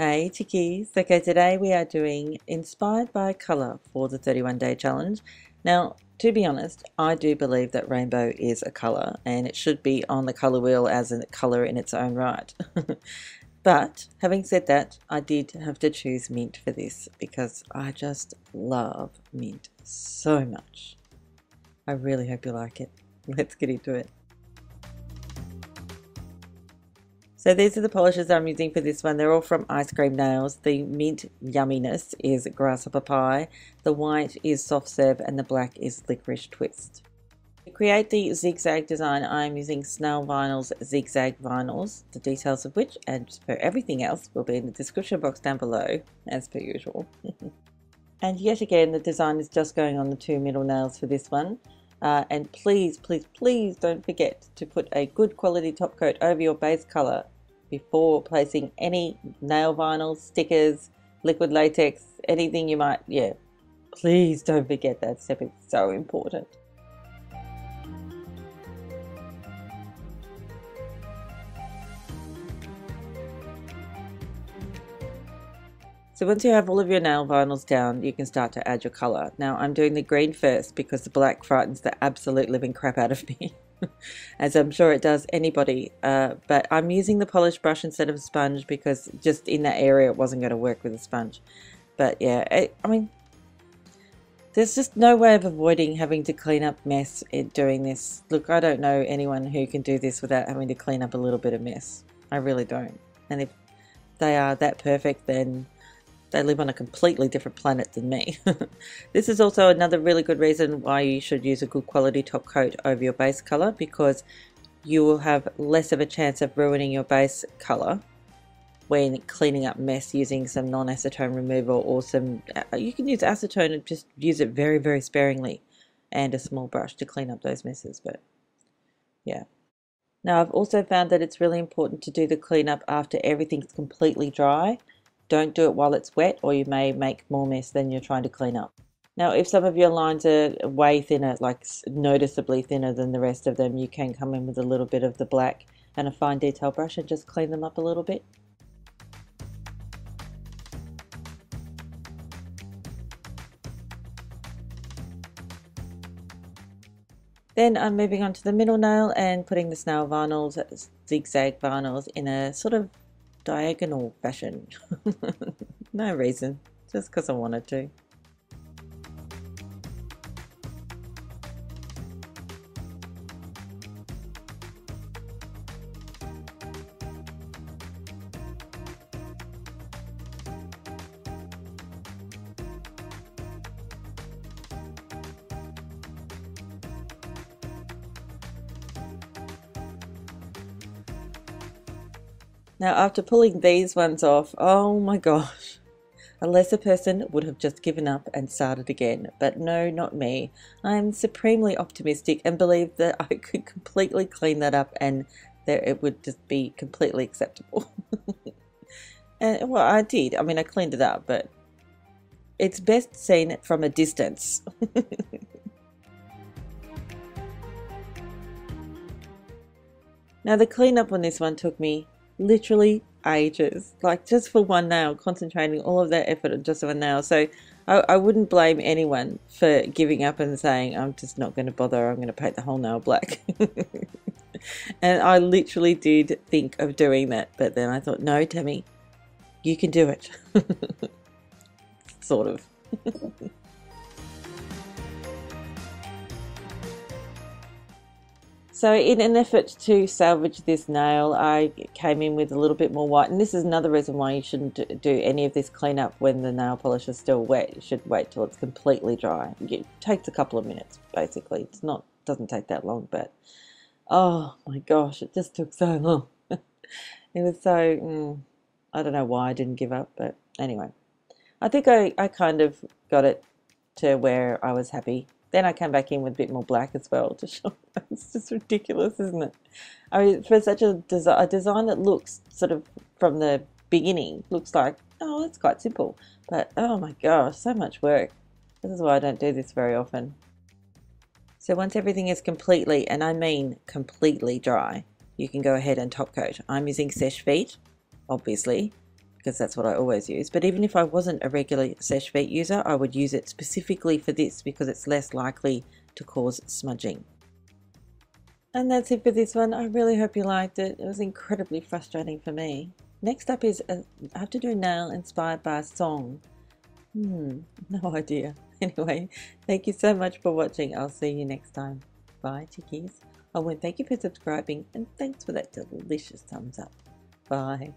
Hey chickies, okay, today we are doing Inspired by Colour for the 31-day challenge. Now, to be honest, I do believe that rainbow is a colour and it should be on the colour wheel as a colour in its own right. But having said that, I did have to choose mint for this because I just love mint so much. I really hope you like it. Let's get into it. So these are the polishes I'm using for this one. They're all from iScream Nails. The mint yumminess is Grasshopper Pie, the white is Soft Serve, and the black is Liquorice Twist. To create the ZigZag design, I'm using Snail Vinyls ZigZag vinyls, the details of which, and for everything else, will be in the description box down below, as per usual. And yet again, the design is just going on the two middle nails for this one. And please, please, please don't forget to put a good quality top coat over your base colour before placing any nail vinyls, stickers, liquid latex, anything you might, please don't forget that step, it's so important. So once you have all of your nail vinyls down, you can start to add your colour. Now I'm doing the green first because the black frightens the absolute living crap out of me, as I'm sure it does anybody. But I'm using the polish brush instead of a sponge because just in that area it wasn't going to work with a sponge. But yeah, I mean, there's just no way of avoiding having to clean up mess in doing this. Look, I don't know anyone who can do this without having to clean up a little bit of mess. I really don't. And if they are that perfect, then they live on a completely different planet than me. This is also another really good reason why you should use a good quality top coat over your base colour, because you will have less of a chance of ruining your base colour when cleaning up mess using some non-acetone removal or some, you can use acetone and just use it very, very sparingly and a small brush to clean up those messes. But yeah. Now I've also found that it's really important to do the cleanup after everything's completely dry. Don't do it while it's wet or you may make more mess than you're trying to clean up. Now if some of your lines are way thinner, like noticeably thinner than the rest of them, you can come in with a little bit of the black and a fine detail brush and just clean them up a little bit. Then I'm moving on to the middle nail and putting the Snail Vinyls, ZigZag vinyls, in a sort of diagonal fashion. No reason, just because I wanted to. Now after pulling these ones off, oh my gosh, a lesser person would have just given up and started again, but no, not me. I'm supremely optimistic and believe that I could completely clean that up and that it would just be completely acceptable. And well, I did. I mean, I cleaned it up, but it's best seen from a distance. Now the cleanup on this one took me literally ages, like just for one nail, concentrating all of that effort on just one nail. So I wouldn't blame anyone for giving up and saying, I'm just not going to bother, I'm going to paint the whole nail black. And I literally did think of doing that, but then I thought, no, Tammy, you can do it. Sort of. So in an effort to salvage this nail, I came in with a little bit more white. And this is another reason why you shouldn't do any of this cleanup when the nail polish is still wet. You should wait till it's completely dry. It takes a couple of minutes, basically. It's not, doesn't take that long, but oh my gosh, it just took so long. It was so, I don't know why I didn't give up, but anyway. I think I kind of got it to where I was happy. Then I came back in with a bit more black as well to show. It's just ridiculous, isn't it? I mean, for such a design that looks sort of from the beginning, looks like, oh, it's quite simple. But oh my gosh, so much work. This is why I don't do this very often. So once everything is completely, and I mean completely dry, you can go ahead and top coat. I'm using Seche Vite, obviously, because that's what I always use. But even if I wasn't a regular Seche Vite user, I would use it specifically for this because it's less likely to cause smudging. And that's it for this one. I really hope you liked it. It was incredibly frustrating for me. Next up is I have to do a nail inspired by a song. No idea. Anyway, thank you so much for watching. I'll see you next time. Bye, chickies. Oh, and thank you for subscribing, and thanks for that delicious thumbs up. Bye.